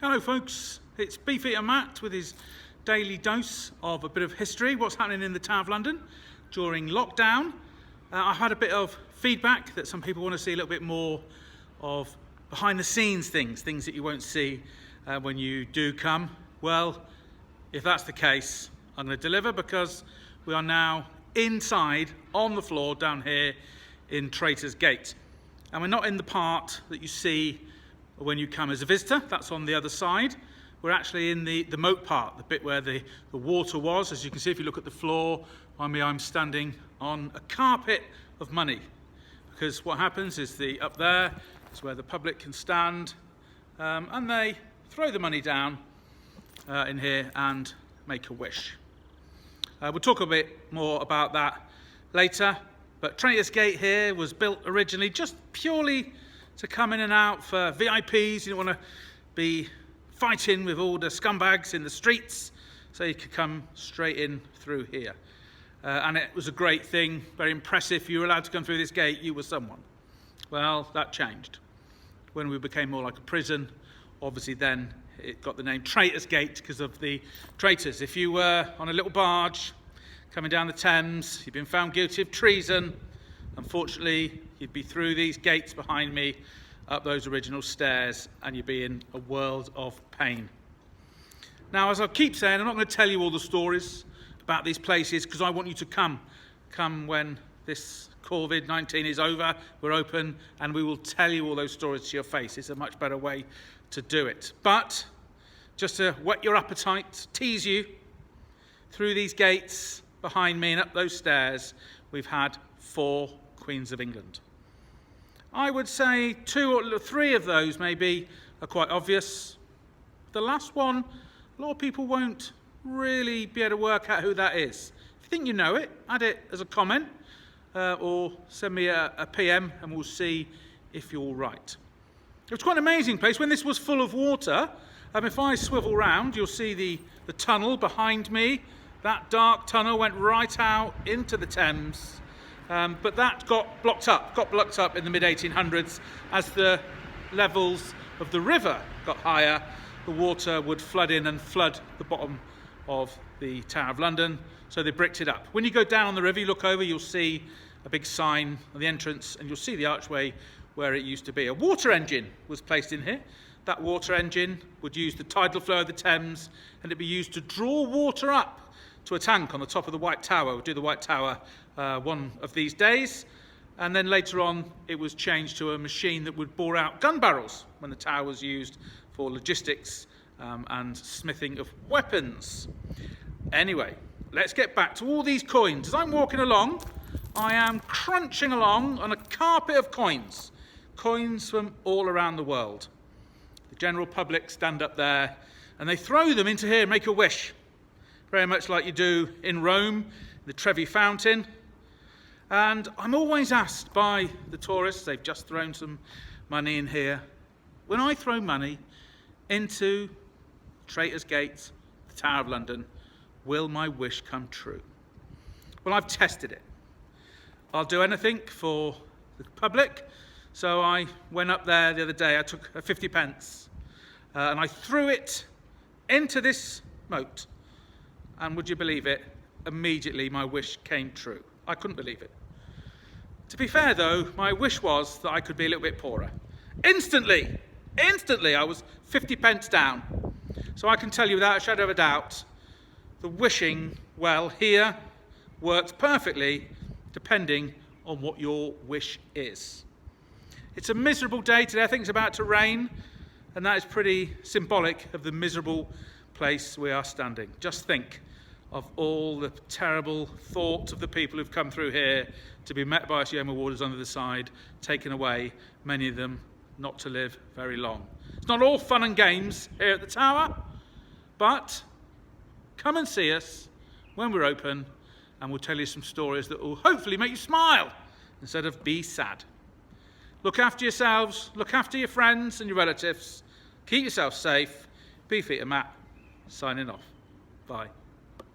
Hello folks, it's Beefeater Matt with his daily dose of a bit of history, what's happening in the Tower of London during lockdown. I've had a bit of feedback that some people want to see a little bit more of behind the scenes things that you won't see when you do come. Well, if that's the case, I'm going to deliver because we are now inside on the floor down here in Traitors Gate. And we're not in the part that you see when you come as a visitor, that's on the other side. We're actually in the moat part, the bit where the water was. As you can see, if you look at the floor, on me, I'm standing on a carpet of money. Because what happens is up there is where the public can stand and they throw the money down in here and make a wish. We'll talk a bit more about that later, but Traitors Gate here was built originally just purely to come in and out for VIPs. You don't want to be fighting with all the scumbags in the streets, so you could come straight in through here. And it was a great thing, very impressive. If you were allowed to come through this gate, you were someone. Well, that changed. When we became more like a prison, obviously then it got the name Traitors Gate because of the traitors. If you were on a little barge coming down the Thames, you've been found guilty of treason, unfortunately, you'd be through these gates behind me, up those original stairs, and you'd be in a world of pain. Now, as I keep saying, I'm not going to tell you all the stories about these places because I want you to come when this COVID-19 is over, we're open, and we will tell you all those stories to your face. It's a much better way to do it. But just to whet your appetite, tease you, through these gates behind me and up those stairs, we've had 4 Queens of England. I would say 2 or 3 of those maybe are quite obvious. The last one, a lot of people won't really be able to work out who that is. If you think you know it, add it as a comment or send me a PM and we'll see if you're right. It was quite an amazing place. When this was full of water, if I swivel round, you'll see the tunnel behind me. That dark tunnel went right out into the Thames. But that got blocked up in the mid-1800s. As the levels of the river got higher, the water would flood in and flood the bottom of the Tower of London, so they bricked it up. When you go down on the river, you look over, you'll see a big sign on the entrance, and you'll see the archway where it used to be. A water engine was placed in here. That water engine would use the tidal flow of the Thames, and it'd be used to draw water up to a tank on the top of the White Tower. We'll do the White Tower one of these days. And then later on, it was changed to a machine that would bore out gun barrels when the tower was used for logistics and smithing of weapons. Anyway, let's get back to all these coins. As I'm walking along, I am crunching along on a carpet of coins. Coins from all around the world. The general public stand up there and they throw them into here and make a wish. Very much like you do in Rome, the Trevi Fountain. And I'm always asked by the tourists, they've just thrown some money in here, when I throw money into Traitors Gate, the Tower of London, will my wish come true? Well, I've tested it. I'll do anything for the public. So I went up there the other day, I took a 50 pence and I threw it into this moat. And would you believe it? Immediately my wish came true. I couldn't believe it. To be fair though, my wish was that I could be a little bit poorer. Instantly I was 50 pence down. So I can tell you without a shadow of a doubt, the wishing well here works perfectly depending on what your wish is. It's a miserable day today. I think it's about to rain, and that is pretty symbolic of the miserable place we are standing. Just think of all the terrible thoughts of the people who've come through here to be met by us Yeoman warders on the other side, taken away, many of them not to live very long. It's not all fun and games here at the Tower, but come and see us when we're open and we'll tell you some stories that will hopefully make you smile instead of be sad. Look after yourselves, look after your friends and your relatives, keep yourself safe. Beefeater Matt, signing off. Bye.